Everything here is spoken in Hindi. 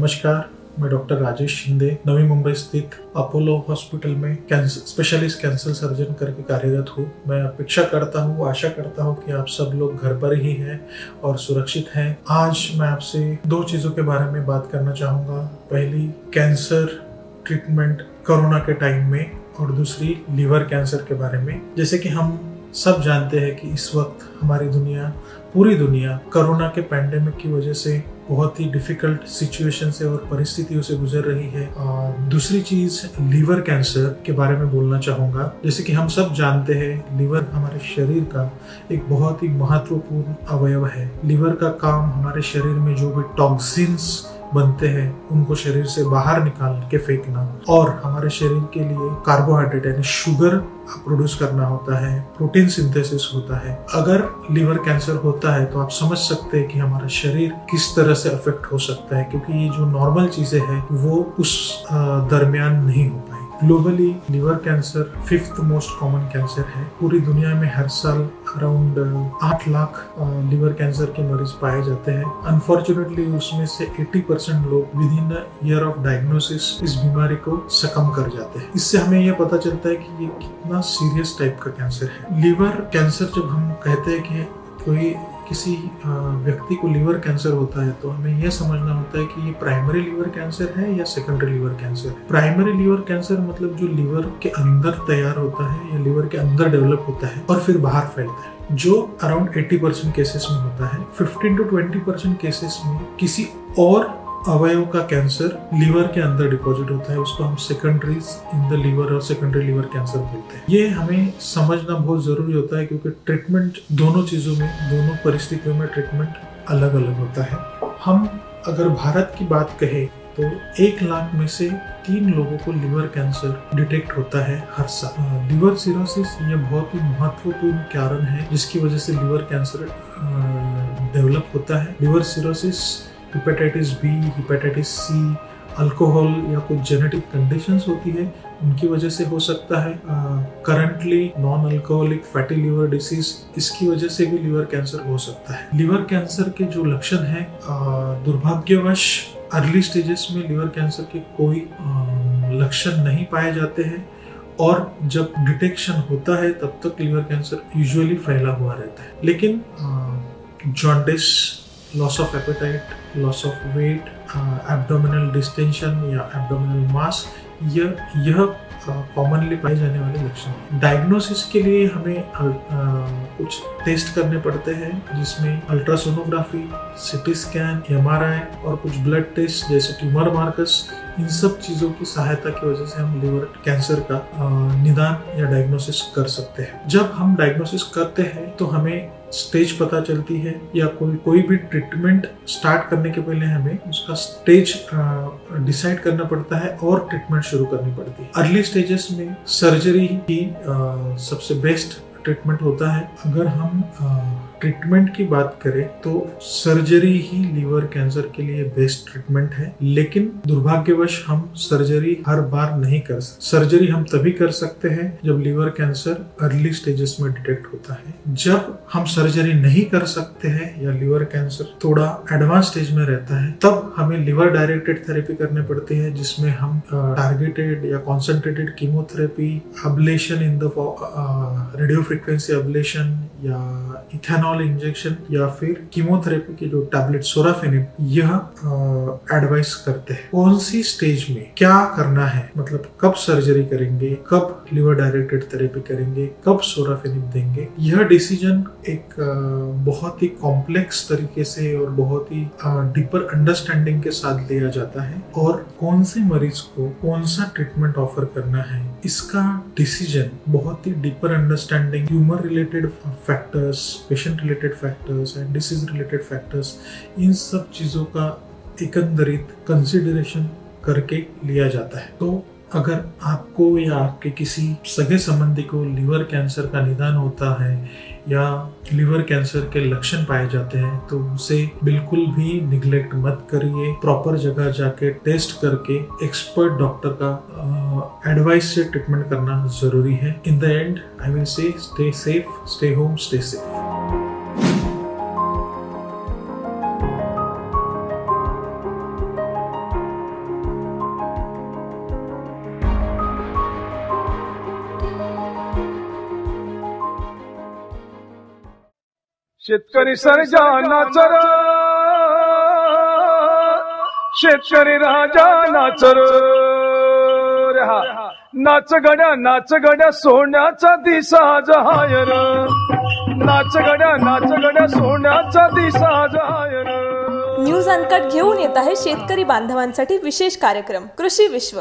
नमस्कार, मैं डॉक्टर राजेश शिंदे नवी मुंबई स्थित अपोलो हॉस्पिटल में स्पेशलिस्ट कैंसर सर्जन करके कार्यरत हूँ। मैं अपेक्षा करता हूँ, आशा करता हूँ कि आप सब लोग घर पर ही हैं और सुरक्षित हैं। आज मैं आपसे दो चीज़ों के बारे में बात करना चाहूँगा। पहली, कैंसर ट्रीटमेंट कोरोना के टाइम में, और दूसरी लीवर कैंसर के बारे में। जैसे कि हम सब जानते हैं कि इस वक्त हमारी पूरी दुनिया कोरोना के पैंडेमिक की वजह से बहुत ही डिफिकल्ट सिचुएशन से और परिस्थितियों से गुजर रही है। दूसरी चीज, लीवर कैंसर के बारे में बोलना चाहूँगा। जैसे कि हम सब जानते हैं, लीवर हमारे शरीर का एक बहुत ही महत्वपूर्ण अवयव है। लीवर का काम हमारे शरीर में जो भी टॉक्सिन्स बनते हैं उनको शरीर से बाहर निकाल के फेंकना, और हमारे शरीर के लिए कार्बोहाइड्रेट यानी शुगर प्रोड्यूस करना होता है, प्रोटीन सिंथेसिस होता है। अगर लीवर कैंसर होता है तो आप समझ सकते हैं कि हमारा शरीर किस तरह से अफेक्ट हो सकता है, क्योंकि ये जो नॉर्मल चीजें हैं वो उस दरमियान नहीं हो पाई। Globally liver cancer 5th most common cancer है। पूरी दुनिया में हर साल अराउंड 8 लाख लीवर कैंसर के मरीज पाए जाते हैं। अनफॉर्चुनेटली उसमें से 80% लोग with in year of diagnosis इस बीमारी को सकम कर जाते हैं। इससे हमें यह पता चलता है कि ये कितना सीरियस टाइप का कैंसर है। लीवर कैंसर जब हम कहते हैं कि किसी व्यक्ति को लीवर कैंसर होता है तो हमें यह समझना होता है कि ये प्राइमरी लीवर कैंसर है या सेकेंडरी लीवर कैंसर है। प्राइमरी लीवर कैंसर मतलब जो लीवर के अंदर तैयार होता है या लीवर के अंदर डेवलप होता है और फिर बाहर फैलता है, जो अराउंड 80% केसेस में होता है। 15 to 20% केसेस में किसी और अवयव का कैंसर लीवर के अंदर डिपॉजिट होता है, उसको हम सेकेंडरीज इन द लीवर और सेकेंडरी लीवर कैंसर बोलते हैं। ये हमें समझना बहुत जरूरी होता है, क्योंकि ट्रीटमेंट दोनों चीजों में, दोनों परिस्थितियों में ट्रीटमेंट अलग अलग होता है। हम अगर भारत की बात कहें तो 1 लाख में से 3 लोगों को लीवर कैंसर डिटेक्ट होता है हर साल। लीवर सिरोसिस ये बहुत ही महत्वपूर्ण कारण है जिसकी वजह से लीवर कैंसर डेवलप होता है। Liver cirrhosis hepatitis B, hepatitis C, alcohol या कुछ जेनेटिक कंडीशंस होती है उनकी वजह से हो सकता है। Currently non alcoholic fatty liver disease, इसकी वजह से भी लीवर कैंसर हो सकता है। लीवर कैंसर के जो लक्षण हैं, दुर्भाग्यवश अर्ली स्टेजेस में लीवर कैंसर के कोई लक्षण नहीं पाए जाते हैं, और जब डिटेक्शन होता है तब तक लीवर कैंसर यूजुअली फैला हुआ रहता है। लेकिन jaundice, loss of appetite, loss of weight, abdominal distension या एब्डोमिनल मास, यह कॉमनली पाए जाने वाले लक्षण हैं। डायग्नोसिस के लिए हमें कुछ टेस्ट करने पड़ते हैं, जिसमें अल्ट्रासोनोग्राफी, सिटी स्कैन, MRI और कुछ ब्लड टेस्ट जैसे ट्यूमर मार्कर्स, इन सब चीज़ों की सहायता की वजह से हम लीवर कैंसर का निदान या डायग्नोसिस कर सकते हैं। जब हम डायग्नोसिस करते हैं तो हमें स्टेज पता चलती है, या कोई भी ट्रीटमेंट स्टार्ट करने के पहले हमें उसका स्टेज डिसाइड करना पड़ता है और ट्रीटमेंट शुरू करनी पड़ती है। अर्ली स्टेजेस में सर्जरी ही सबसे बेस्ट ट्रीटमेंट होता है। अगर हम ट्रीटमेंट की बात करें तो सर्जरी ही लीवर कैंसर के लिए बेस्ट ट्रीटमेंट है, लेकिन दुर्भाग्यवश हम सर्जरी हर बार नहीं कर सकते। सर्जरी हम तभी कर सकते हैं जब लीवर कैंसर अर्ली स्टेजेस में डिटेक्ट होता है। जब हम सर्जरी नहीं कर सकते हैं या लीवर कैंसर थोड़ा एडवांस स्टेज में रहता है, तब हमें लिवर डायरेक्टेड थेरेपी करनी पड़ती है, जिसमें हम टारगेटेड या concentrated chemotherapy, oblation in the radio frequency ablation या इथेनॉल इंजेक्शन या फिर कीमोथेरेपी की जो टैबलेट सोराफेनिब, यह एडवाइस करते हैं। कौन सी स्टेज में क्या करना है, मतलब कब सर्जरी करेंगे, कब लिवर डायरेक्टेड थेरेपी करेंगे, कब सोराफेनिब देंगे, यह डिसीजन एक बहुत ही कॉम्प्लेक्स तरीके से और बहुत ही डीपर अंडरस्टैंडिंग के साथ लिया जाता है। और कौन से मरीज को कौन सा ट्रीटमेंट ऑफर करना है, इसका डिसीजन बहुत ही deeper understanding tumour related factors, patient related factors and disease related factors, इन सब चीज़ों का एकंदरित कंसिडरेशन करके लिया जाता है। तो अगर आपको या आपके किसी सगे संबंधी को लीवर कैंसर का निदान होता है या लीवर कैंसर के लक्षण पाए जाते हैं तो उसे बिल्कुल भी निग्लेक्ट मत करिए। प्रॉपर जगह जाके टेस्ट करके एक्सपर्ट डॉक्टर का एडवाइस से ट्रीटमेंट करना जरूरी है। In the and I will say stay safe, stay home, stay safe. शेतकरी सर्जा नाचर, शेतकरी राजा नाचर, नाच गड्या सोन्याचा दिसा जहायर, नाच गड्या सोन्याचा दिसा जहायर. न्यूज अनकट घेऊन येत आहे शेतकरी बांधवांसाठी विशेष कार्यक्रम कृषी विश्व.